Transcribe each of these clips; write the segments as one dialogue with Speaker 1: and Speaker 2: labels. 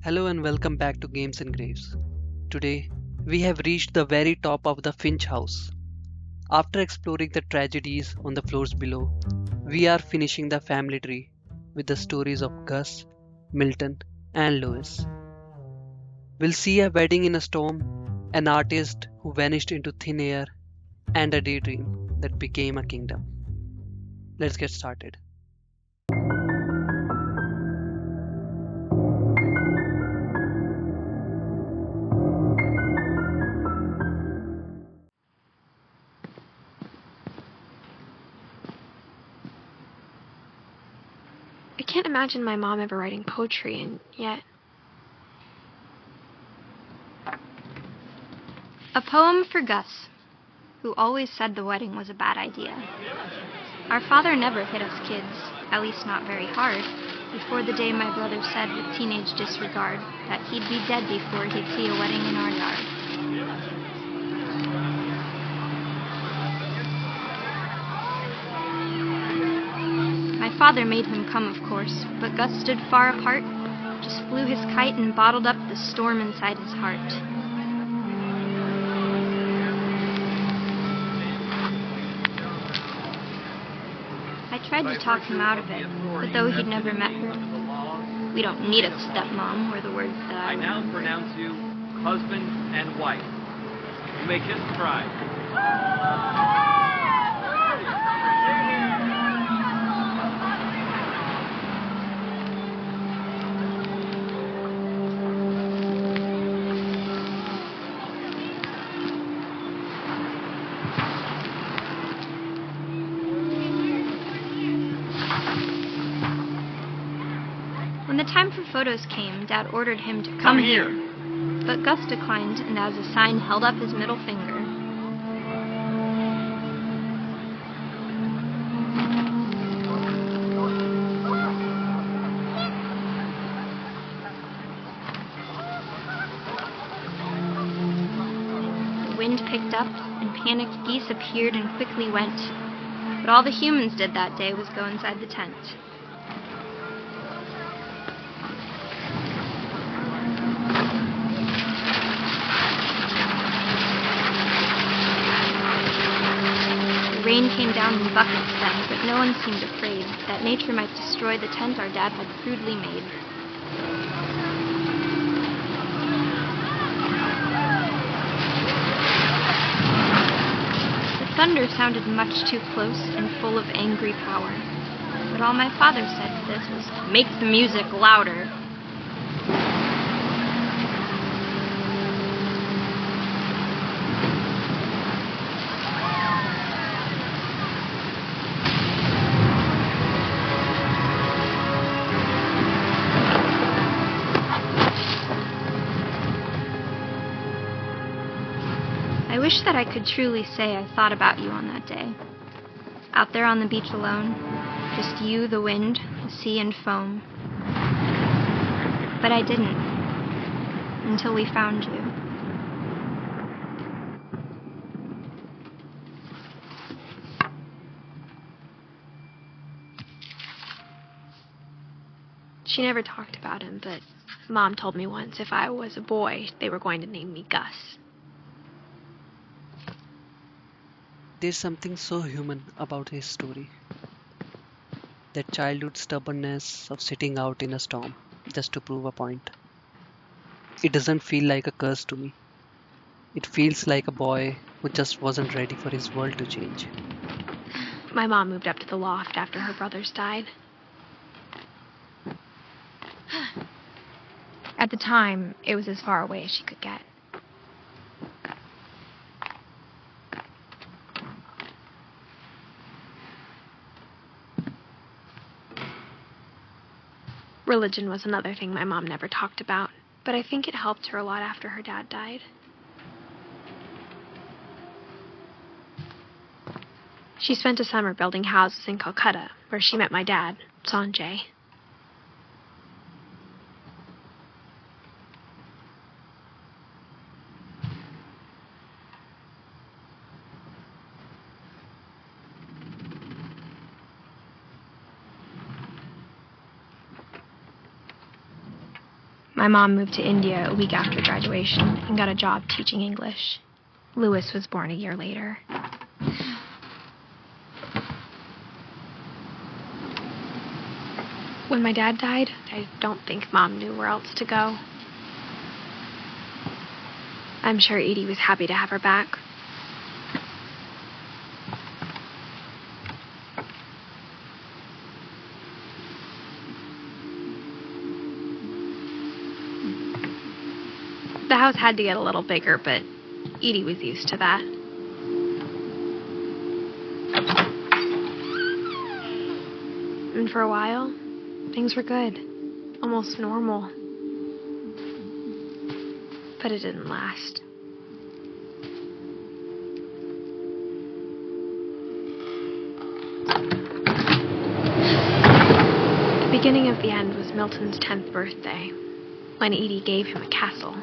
Speaker 1: Hello and welcome back to Games and Graves. Today, we have reached the very top of the Finch house. After exploring the tragedies on the floors below, we are finishing the family tree with the stories of Gus, Milton, and Lois. We'll see a wedding in a storm, an artist who vanished into thin air, and a daydream that became a kingdom. Let's get started.
Speaker 2: I can't imagine my mom ever writing poetry, and yet... A poem for Gus, who always said the wedding was a bad idea. Our father never hit us kids, at least not very hard, before the day my brother said with teenage disregard that he'd be dead before he'd see a wedding in our yard. My father made him come, of course, but Gus stood far apart, just flew his kite and bottled up the storm inside his heart. I tried to talk him out of it, but though he'd never met her, we don't need a stepmom, were the words that I
Speaker 3: now pronounce you husband and wife. You may kiss the bride.
Speaker 2: When the time for photos came, Dad ordered him to come here. But Gus declined, and as a sign held up his middle finger. The wind picked up, and panicked geese appeared and quickly went. But all the humans did that day was go inside the tent. Rain came down in buckets then, but no one seemed afraid that nature might destroy the tent our dad had crudely made. The thunder sounded much too close and full of angry power, but all my father said to this was, "Make the music louder." I wish that I could truly say I thought about you on that day. Out there on the beach alone, just you, the wind, the sea, and foam. But I didn't, until we found you. She never talked about him, but Mom told me once if I was a boy, they were going to name me Gus.
Speaker 1: There's something so human about his story. That childhood stubbornness of sitting out in a storm just to prove a point. It doesn't feel like a curse to me. It feels like a boy who just wasn't ready for his world to change.
Speaker 2: My mom moved up to the loft after her brothers died. At the time, it was as far away as she could get. Religion was another thing my mom never talked about, but I think it helped her a lot after her dad died. She spent a summer building houses in Calcutta, where she met my dad, Sanjay. My mom moved to India a week after graduation and got a job teaching English. Louis was born a year later. When my dad died, I don't think Mom knew where else to go. I'm sure Edie was happy to have her back. The house had to get a little bigger, but Edie was used to that. And for a while, things were good. Almost normal. But it didn't last. The beginning of the end was Milton's 10th birthday, when Edie gave him a castle.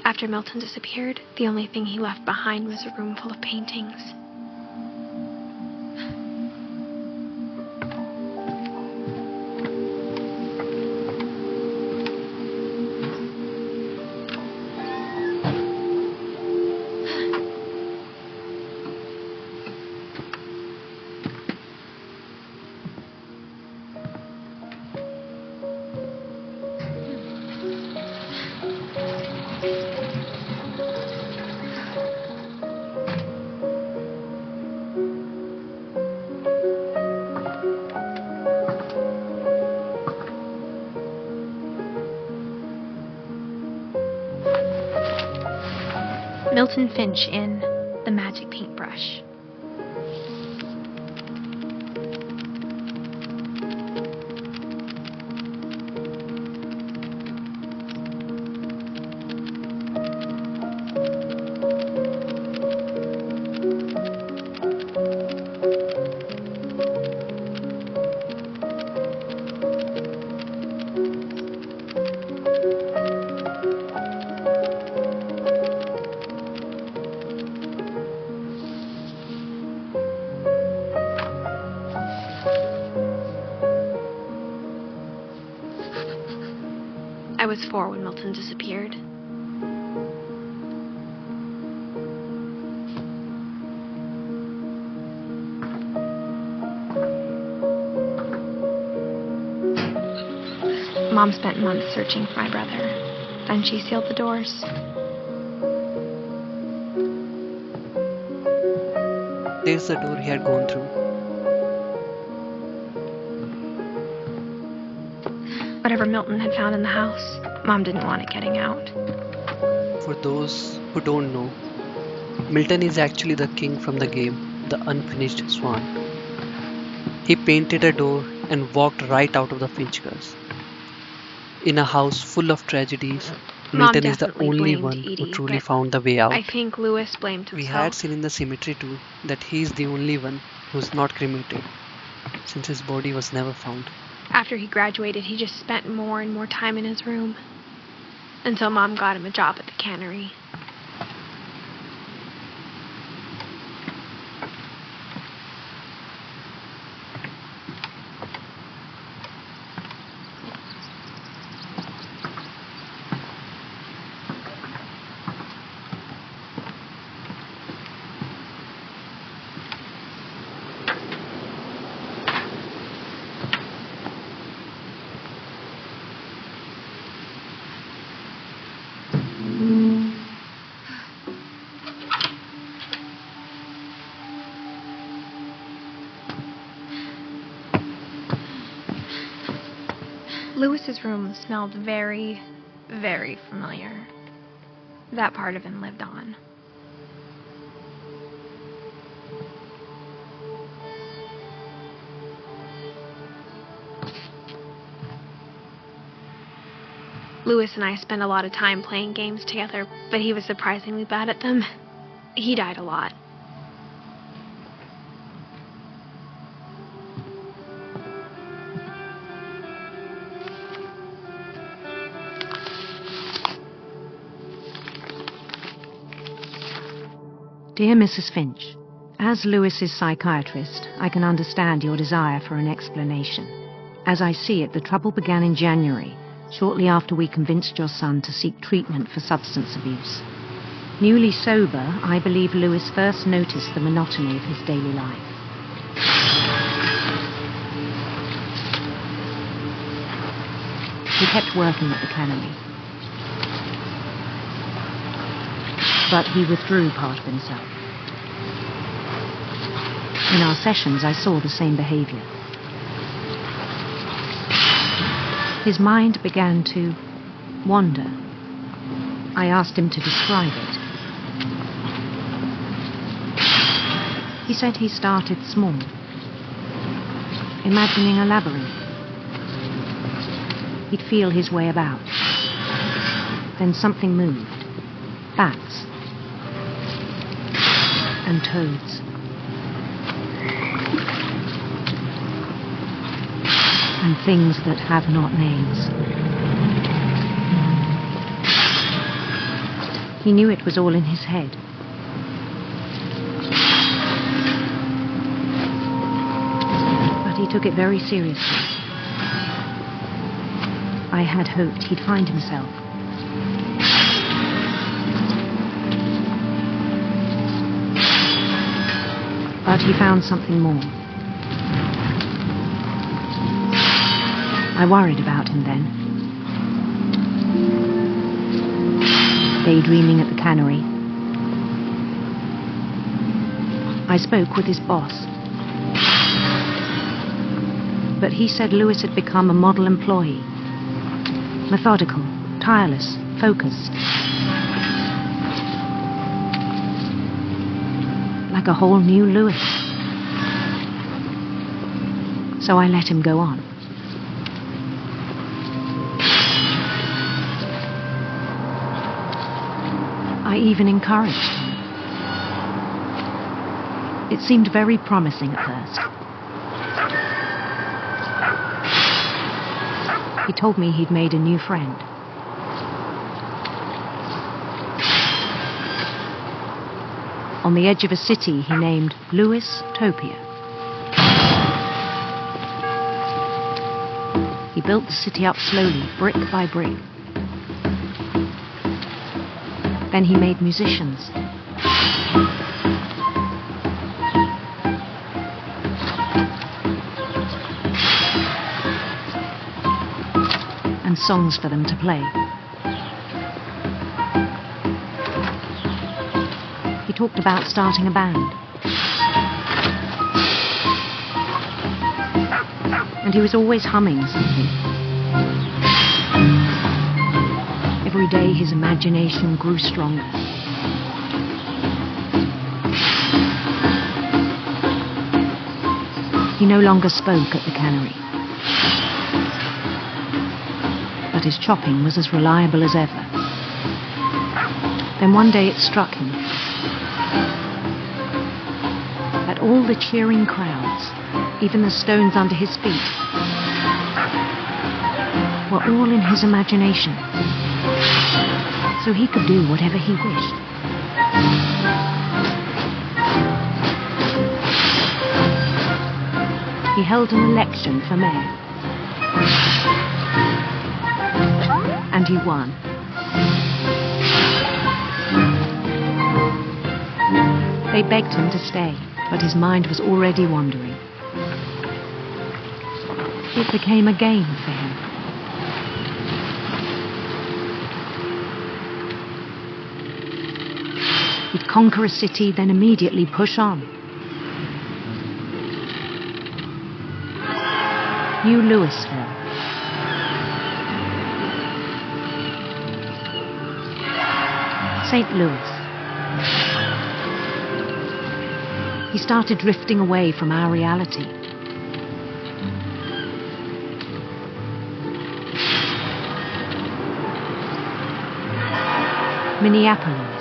Speaker 2: After Milton disappeared, the only thing he left behind was a room full of paintings. Milton Finch in The Magic Paintbrush. I was 4 when Milton disappeared. Mom spent months searching for my brother. Then she sealed the doors.
Speaker 1: There's the door he had gone through.
Speaker 2: Whatever Milton had found in the house, Mom didn't want it getting out.
Speaker 1: For those who don't know, Milton is actually the king from the game, the Unfinished Swan. He painted a door and walked right out of the Finch curse. In a house full of tragedies, Milton is the only one who truly found the way out.
Speaker 2: I think Louis blamed himself.
Speaker 1: We had seen in the cemetery too that he is the only one who's not cremated, since his body was never found.
Speaker 2: After he graduated, he just spent more and more time in his room. Until Mom got him a job at the Cannery. Louis's room smelled very, very familiar. That part of him lived on. Louis and I spent a lot of time playing games together, but he was surprisingly bad at them. He died a lot.
Speaker 4: Dear Mrs. Finch, As Lewis's psychiatrist, I can understand your desire for an explanation. As I see it, the trouble began in January, shortly after we convinced your son to seek treatment for substance abuse. Newly sober, I believe Lewis first noticed the monotony of his daily life. He kept working at the Cannery, but he withdrew part of himself. In our sessions, I saw the same behavior. His mind began to wander. I asked him to describe it. He said he started small, imagining a labyrinth. He'd feel his way about. Then something moved. Bats. And toads. And things that have not names. He knew it was all in his head. But he took it very seriously. I had hoped he'd find himself. But he found something more. I worried about him then. Daydreaming at the Cannery. I spoke with his boss. But he said Lewis had become a model employee. Methodical, tireless, focused. Like a whole new Lewis. So I let him go on. I even encouraged him. It seemed very promising at first. He told me he'd made a new friend. On the edge of a city he named Lewis Topia. He built the city up slowly, brick by brick. Then he made musicians. And songs for them to play. He talked about starting a band. And he was always humming something. Every day his imagination grew stronger. He no longer spoke at the Cannery. But his chopping was as reliable as ever. Then one day it struck him that all the cheering crowds, even the stones under his feet, were all in his imagination. So he could do whatever he wished. He held an election for mayor. And he won. They begged him to stay, but his mind was already wandering. It became a game for him. He'd conquer a city, then immediately push on. New Louisville. St. Louis. He started drifting away from our reality. Minneapolis.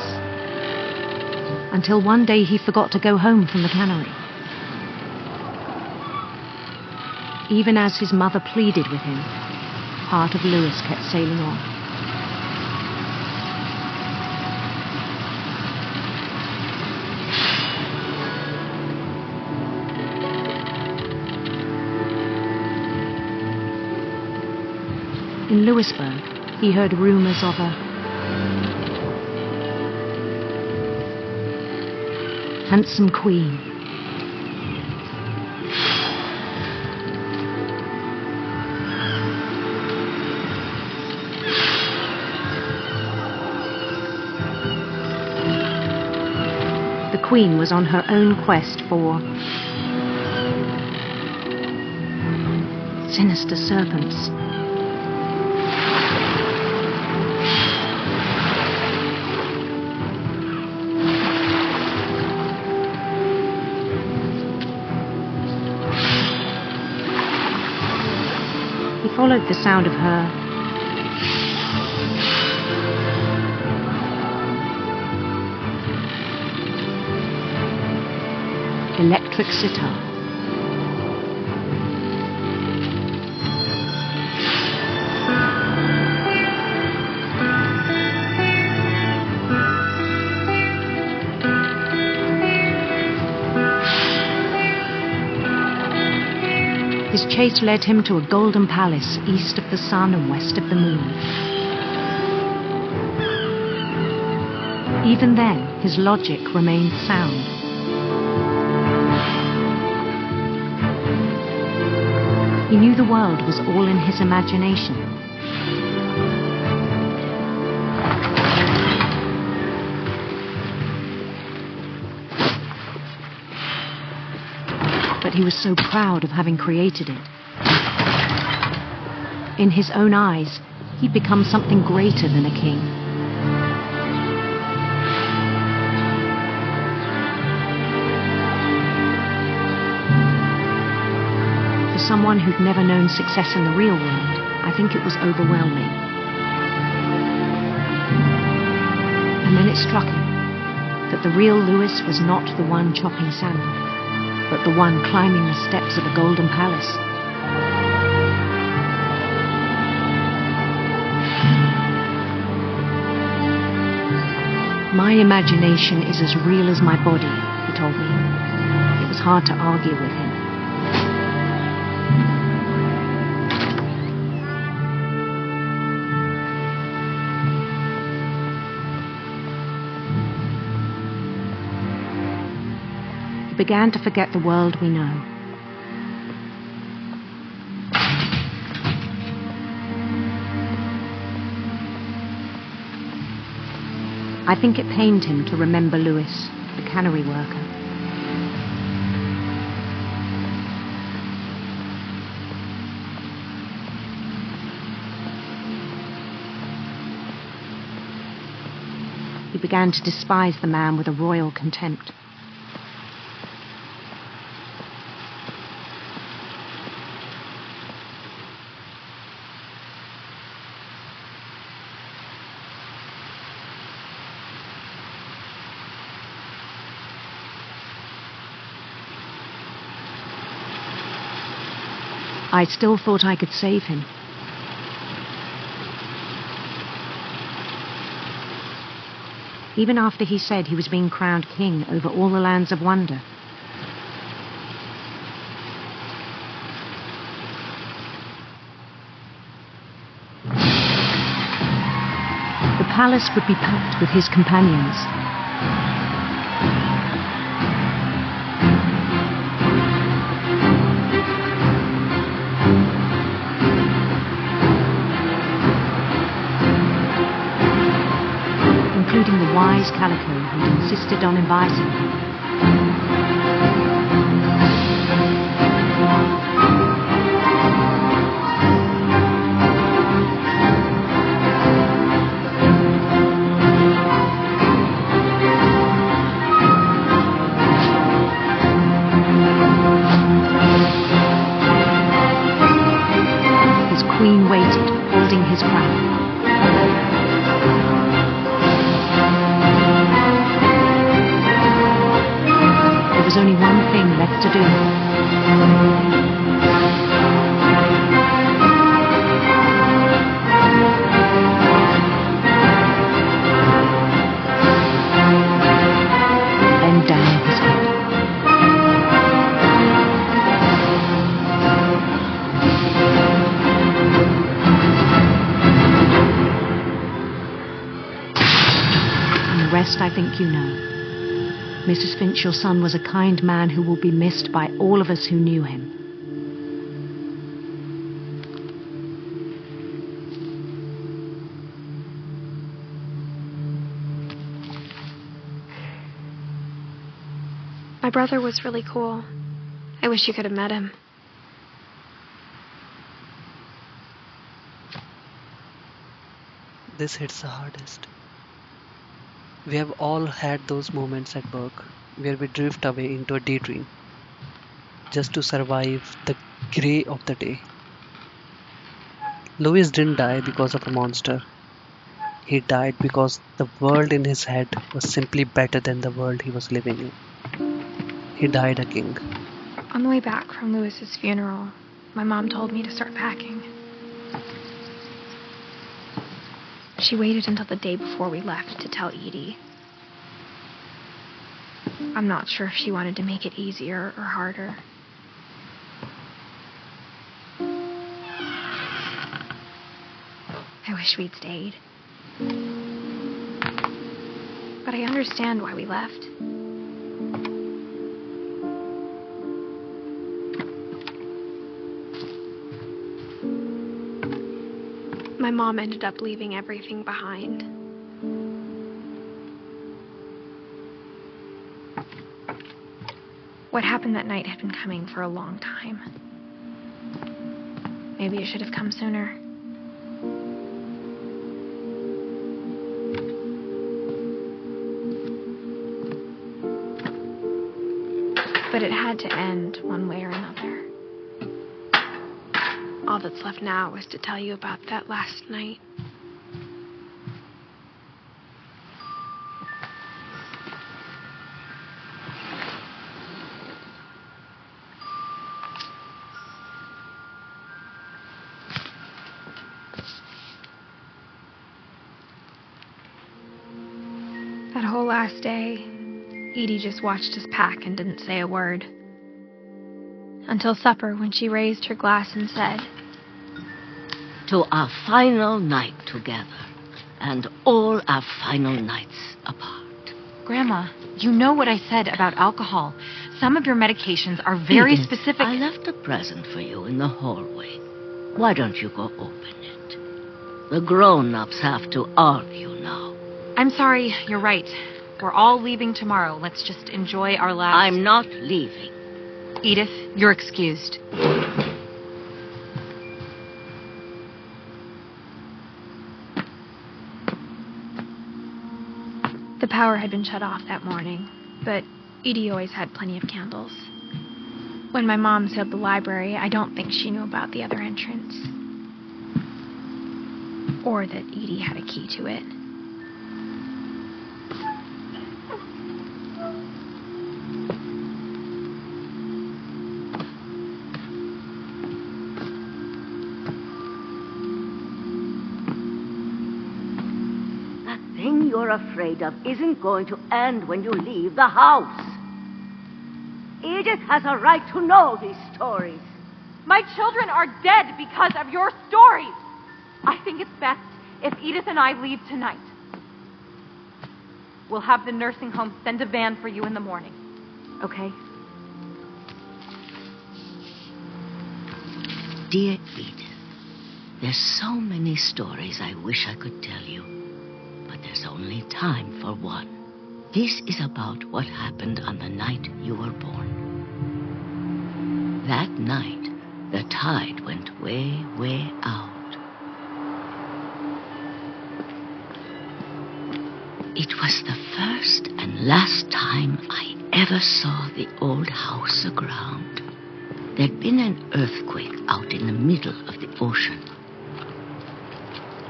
Speaker 4: Until one day he forgot to go home from the Cannery. Even as his mother pleaded with him, part of Lewis kept sailing on. In Louisburg, he heard rumors of a handsome queen. The queen was on her own quest for sinister serpents. He followed the sound of her electric sitar. His chase led him to a golden palace east of the sun and west of the moon. Even then, his logic remained sound. He knew the world was all in his imagination. But he was so proud of having created it. In his own eyes, he'd become something greater than a king. For someone who'd never known success in the real world, I think it was overwhelming. And then it struck him that the real Lewis was not the one chopping salmon, but the one climbing the steps of a golden palace. My imagination is as real as my body, he told me. It was hard to argue with him. He began to forget the world we know. I think it pained him to remember Lewis, the cannery worker. He began to despise the man with a royal contempt. I still thought I could save him. Even after he said he was being crowned king over all the lands of wonder. The palace would be packed with his companions. Including the wise Calico who'd insisted on inviting him. His queen waited, holding his crown. There was only one thing left to do. Bend down his head. rest, I think you know. Mrs. Finch, your son was a kind man who will be missed by all of us who knew him.
Speaker 2: My brother was really cool. I wish you could have met him.
Speaker 1: This hits the hardest. We have all had those moments at work where we drift away into a daydream just to survive the grey of the day. Louis didn't die because of a monster. He died because the world in his head was simply better than the world he was living in. He died a king.
Speaker 2: On the way back from Louis's funeral, my mom told me to start packing. She waited until the day before we left to tell Edie. I'm not sure if she wanted to make it easier or harder. I wish we'd stayed. But I understand why we left. My mom ended up leaving everything behind. What happened that night had been coming for a long time. Maybe it should have come sooner. But it had to end one way or another. All that's left now is to tell you about that last night. That whole last day, Edie just watched us pack and didn't say a word. Until supper, when she raised her glass and said,
Speaker 5: "To our final night together, and all our final nights apart."
Speaker 6: Grandma, you know what I said about alcohol. Some of your medications are very
Speaker 5: Edith,
Speaker 6: specific.
Speaker 5: I left a present for you in the hallway. Why don't you go open it? The grown-ups have to argue now.
Speaker 6: I'm sorry, you're right. We're all leaving tomorrow. Let's just enjoy our last...
Speaker 5: I'm not leaving.
Speaker 6: Edith, you're excused.
Speaker 2: The power had been shut off that morning, but Edie always had plenty of candles. When my mom sealed the library, I don't think she knew about the other entrance. Or that Edie had a key to it.
Speaker 5: The thing you're afraid of isn't going to end when you leave the house. Edith has a right to know these stories.
Speaker 7: My children are dead because of your stories. I think it's best if Edith and I leave tonight. We'll have the nursing home send a van for you in the morning. Okay?
Speaker 5: Dear Edith, there's so many stories I wish I could tell you, but there's only time for one. This is about what happened on the night you were born. That night, the tide went way, way out. It was the first and last time I ever saw the old house aground. There'd been an earthquake out in the middle of the ocean.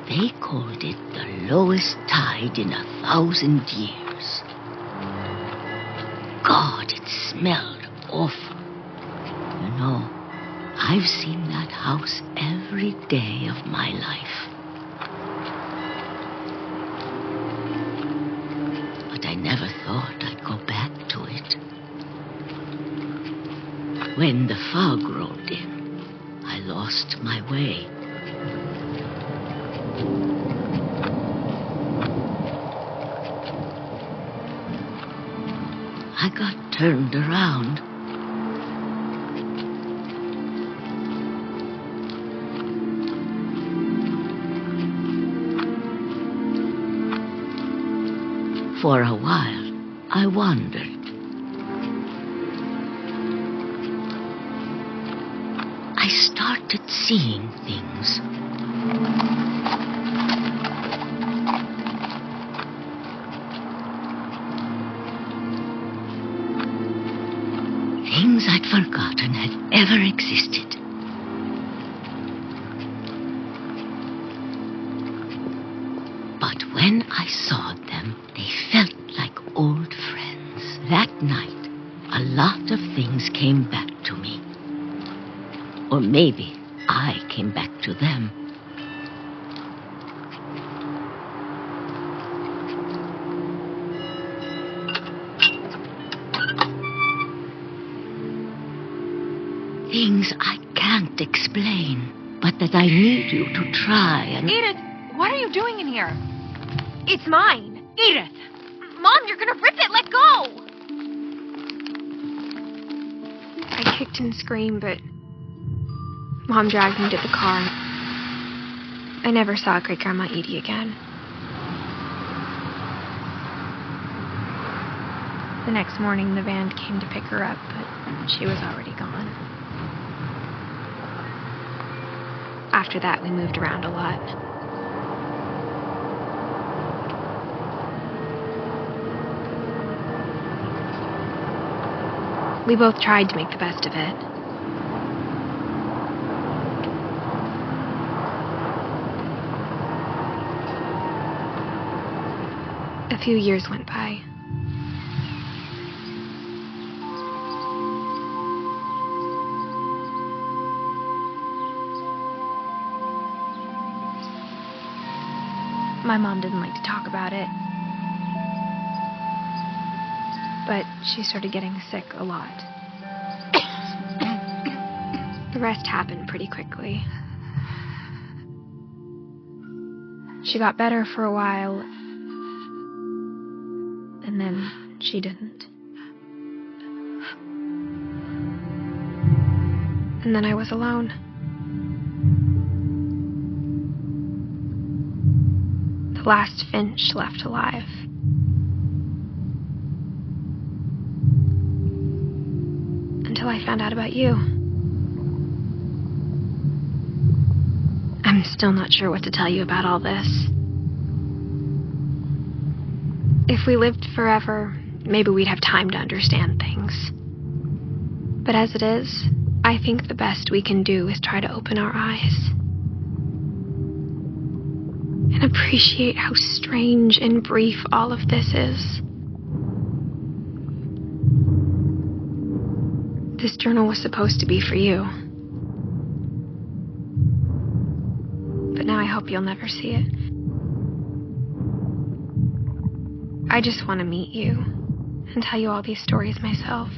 Speaker 5: They called it the lowest tide in 1,000 years. God, it smelled awful. You know, I've seen that house every day of my life. But I never thought I'd go back to it. When the fog rolled in, I lost my way. I got turned around. For a while, I wondered. I started seeing things. Things I'd forgotten had ever existed. But when I saw them, they felt like old friends. That night, a lot of things came back to me. Or maybe I came back to them. Things I can't explain, but that I need you to try and...
Speaker 6: Edith, what are you doing in here?
Speaker 7: It's mine.
Speaker 6: Edith!
Speaker 7: Mom, you're gonna rip it. Let go.
Speaker 2: I kicked and screamed, but Mom dragged me to the car. I never saw Great-Grandma Edie again. The next morning, the van came to pick her up, but she was already gone. After that, we moved around a lot. We both tried to make the best of it. A few years went by. My mom didn't like to talk about it. But she started getting sick a lot. The rest happened pretty quickly. She got better for a while, and then she didn't. And then I was alone. The last Finch left alive. Until I found out about you. I'm still not sure what to tell you about all this. If we lived forever, maybe we'd have time to understand things. But as it is, I think the best we can do is try to open our eyes. And appreciate how strange and brief all of this is. This journal was supposed to be for you. But now I hope you'll never see it. I just want to meet you and tell you all these stories myself.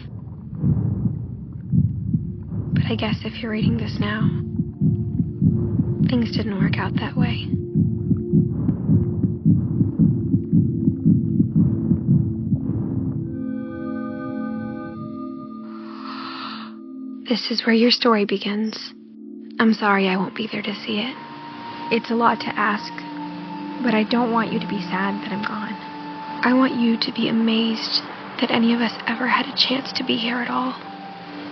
Speaker 2: But I guess if you're reading this now, things didn't work out that way. This is where your story begins. I'm sorry I won't be there to see it. It's a lot to ask, but I don't want you to be sad that I'm gone. I want you to be amazed that any of us ever had a chance to be here at all.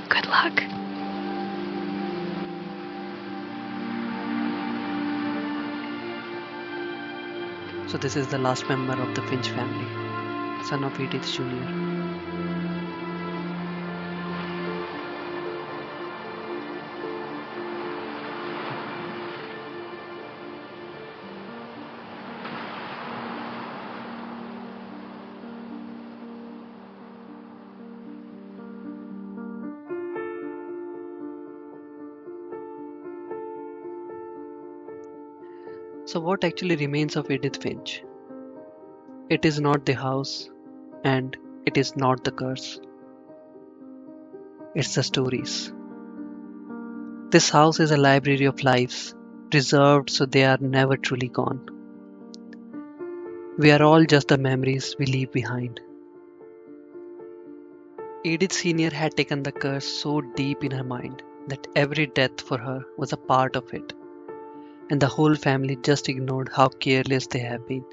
Speaker 2: Good luck.
Speaker 1: So this is the last member of the Finch family, son of Edith Jr. So what actually remains of Edith Finch? It is not the house, and it is not the curse. It's the stories. This house is a library of lives, preserved so they are never truly gone. We are all just the memories we leave behind. Edith Sr. had taken the curse so deep in her mind that every death for her was a part of it, and the whole family just ignored how careless they have been.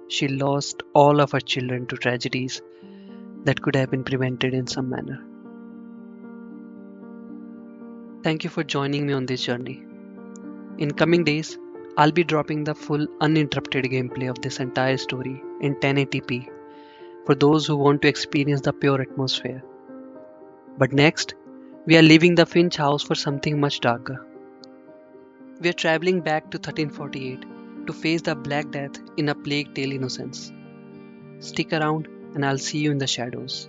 Speaker 1: She lost all of her children to tragedies that could have been prevented in some manner. Thank you for joining me on this journey. In coming days, I'll be dropping the full uninterrupted gameplay of this entire story in 1080p for those who want to experience the pure atmosphere. But next, we are leaving the Finch house for something much darker. We are traveling back to 1348 to face the Black Death in a Plague Tale Innocence. Stick around and I'll see you in the shadows.